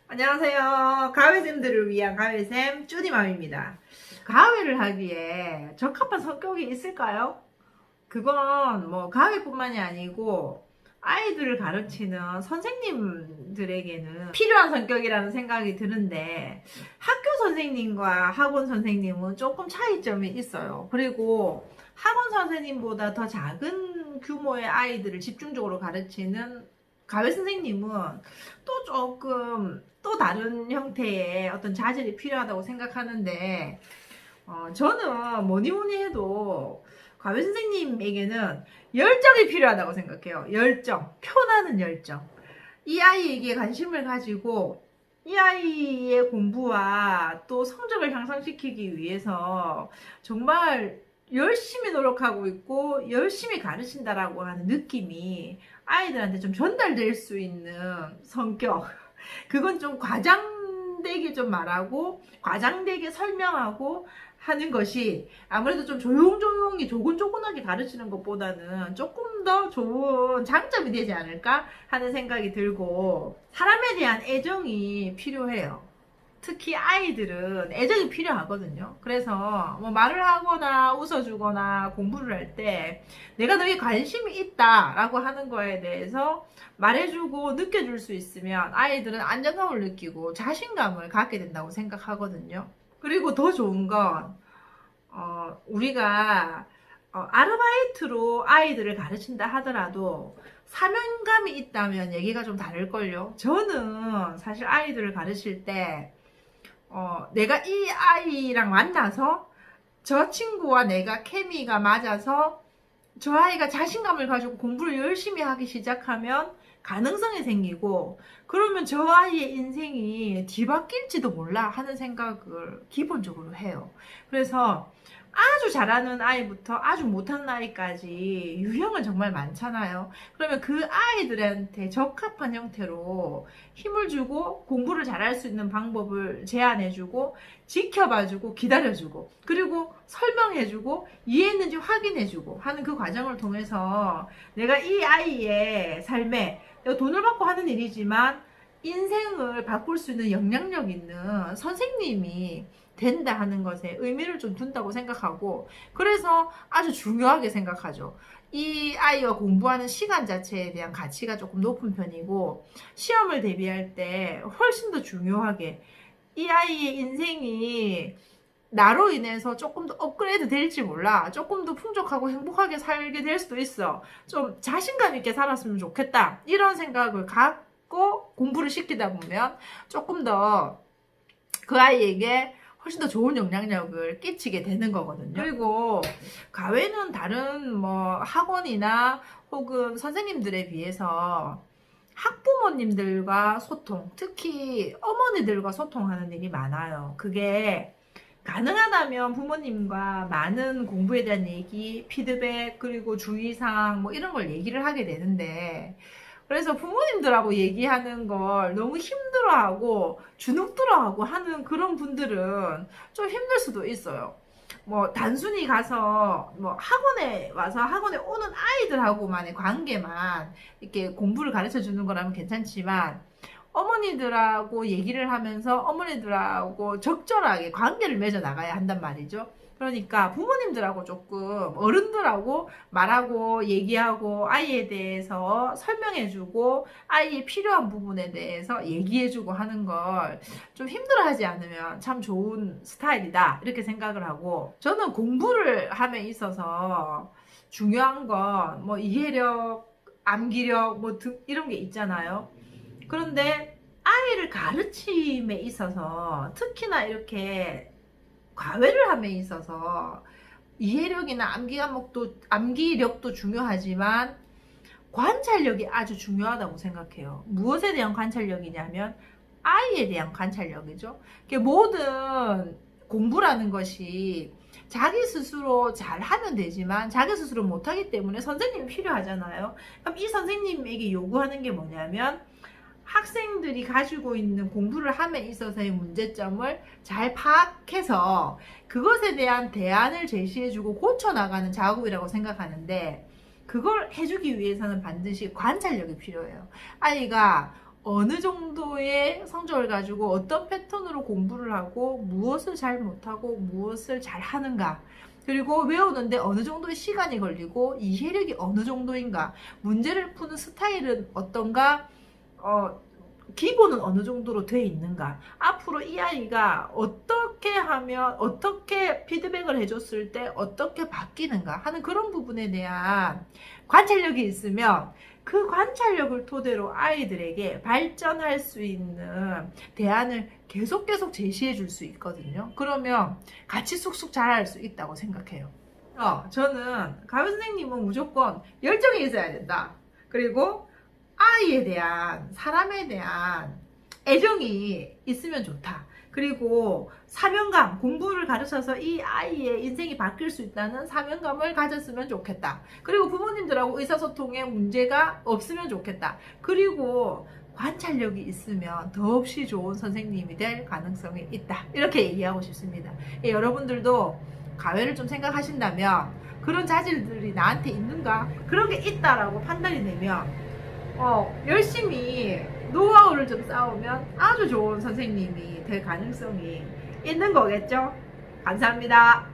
안녕하세요. 가외쌤들을 위한 가외쌤 쭈니맘입니다. 가외를 하기에 적합한 성격이 있을까요? 그건 뭐 가외뿐만이 아니고 아이들을 가르치는 선생님들에게는 필요한 성격이라는 생각이 드는데, 학교 선생님과 학원 선생님은 조금 차이점이 있어요. 그리고 학원 선생님보다 더 작은 규모의 아이들을 집중적으로 가르치는 가외 선생님은 또 조금 또 다른 형태의 어떤 자질이 필요하다고 생각하는데, 저는 뭐니 해도 가외 선생님에게는 열정이 필요하다고 생각해요. 열정, 표나는 열정. 이 아이에게 관심을 가지고 이 아이의 공부와 또 성적을 향상시키기 위해서 정말 열심히 노력하고 있고 열심히 가르친다라고 하는 느낌이 아이들한테 좀 전달될 수 있는 성격. 그건 좀 과장되게 좀 말하고 과장되게 설명하고 하는 것이 아무래도 좀 조용조용히 조곤조곤하게 가르치는 것보다는 조금 더 좋은 장점이 되지 않을까 하는 생각이 들고, 사람에 대한 애정이 필요해요. 특히 아이들은 애정이 필요하거든요. 그래서 뭐 말을 하거나 웃어주거나 공부를 할 때 내가 너에게 관심이 있다라고 하는 거에 대해서 말해주고 느껴줄 수 있으면 아이들은 안정감을 느끼고 자신감을 갖게 된다고 생각하거든요. 그리고 더 좋은 건 우리가 아르바이트로 아이들을 가르친다 하더라도 사명감이 있다면 얘기가 좀 다를걸요. 저는 사실 아이들을 가르칠 때 내가 이 아이랑 만나서 저 친구와 내가 케미가 맞아서 저 아이가 자신감을 가지고 공부를 열심히 하기 시작하면 가능성이 생기고, 그러면 저 아이의 인생이 뒤바뀔지도 몰라 하는 생각을 기본적으로 해요. 그래서 아주 잘하는 아이부터 아주 못하는 아이까지 유형은 정말 많잖아요. 그러면 그 아이들한테 적합한 형태로 힘을 주고 공부를 잘할 수 있는 방법을 제안해주고 지켜봐주고 기다려주고 그리고 설명해주고 이해했는지 확인해주고 하는 그 과정을 통해서 내가 이 아이의 삶에, 내가 돈을 받고 하는 일이지만 인생을 바꿀 수 있는 영향력 있는 선생님이 된다 하는 것에 의미를 좀 둔다고 생각하고, 그래서 아주 중요하게 생각하죠. 이 아이와 공부하는 시간 자체에 대한 가치가 조금 높은 편이고, 시험을 대비할 때 훨씬 더 중요하게 이 아이의 인생이 나로 인해서 조금 더 업그레이드 될지 몰라, 조금 더 풍족하고 행복하게 살게 될 수도 있어, 좀 자신감 있게 살았으면 좋겠다, 이런 생각을 갖고 공부를 시키다 보면 조금 더 그 아이에게 훨씬 더 좋은 영향력을 끼치게 되는 거거든요. 그리고 가외는 다른 뭐 학원이나 혹은 선생님들에 비해서 학부모님들과 소통, 특히 어머니들과 소통하는 일이 많아요. 그게 가능하다면 부모님과 많은 공부에 대한 얘기, 피드백, 그리고 주의사항 뭐 이런 걸 얘기를 하게 되는데, 그래서 부모님들하고 얘기하는 걸 너무 힘들어하고 주눅들어하고 하는 그런 분들은 좀 힘들 수도 있어요. 뭐 단순히 가서 뭐 학원에 와서 학원에 오는 아이들하고만의 관계만 이렇게 공부를 가르쳐 주는 거라면 괜찮지만, 어머니들하고 얘기를 하면서 어머니들하고 적절하게 관계를 맺어 나가야 한단 말이죠. 그러니까 부모님들하고 조금 어른들하고 말하고 얘기하고 아이에 대해서 설명해주고 아이의 필요한 부분에 대해서 얘기해주고 하는 걸 좀 힘들어하지 않으면 참 좋은 스타일이다, 이렇게 생각을 하고, 저는 공부를 함에 있어서 중요한 건 뭐 이해력, 암기력 뭐 등 이런 게 있잖아요. 그런데 아이를 가르침에 있어서 특히나 이렇게 과외를 함에 있어서 이해력이나 암기력도 중요하지만 관찰력이 아주 중요하다고 생각해요. 무엇에 대한 관찰력이냐면 아이에 대한 관찰력이죠. 모든 공부라는 것이 자기 스스로 잘하면 되지만 자기 스스로 못하기 때문에 선생님이 필요하잖아요. 그럼 이 선생님에게 요구하는 게 뭐냐면 학생들이 가지고 있는 공부를 함에 있어서의 문제점을 잘 파악해서 그것에 대한 대안을 제시해주고 고쳐나가는 작업이라고 생각하는데, 그걸 해주기 위해서는 반드시 관찰력이 필요해요. 아이가 어느 정도의 성적을 가지고 어떤 패턴으로 공부를 하고 무엇을 잘 못하고 무엇을 잘 하는가, 그리고 외우는데 어느 정도의 시간이 걸리고 이해력이 어느 정도인가, 문제를 푸는 스타일은 어떤가, 기본은 어느 정도로 돼 있는가, 앞으로 이 아이가 어떻게 하면 어떻게 피드백을 해줬을 때 어떻게 바뀌는가 하는 그런 부분에 대한 관찰력이 있으면 그 관찰력을 토대로 아이들에게 발전할 수 있는 대안을 계속 제시해 줄 수 있거든요. 그러면 같이 쑥쑥 자랄 수 있다고 생각해요. 저는 가요 선생님은 무조건 열정이 있어야 된다. 그리고 아이에 대한, 사람에 대한 애정이 있으면 좋다. 그리고 사명감, 공부를 가르쳐서 이 아이의 인생이 바뀔 수 있다는 사명감을 가졌으면 좋겠다. 그리고 부모님들하고 의사소통에 문제가 없으면 좋겠다. 그리고 관찰력이 있으면 더없이 좋은 선생님이 될 가능성이 있다. 이렇게 얘기하고 싶습니다. 여러분들도 가외를 좀 생각하신다면 그런 자질들이 나한테 있는가? 그런 게 있다라고 판단이 되면 열심히 노하우를 좀 쌓으면 아주 좋은 선생님이 될 가능성이 있는 거겠죠? 감사합니다.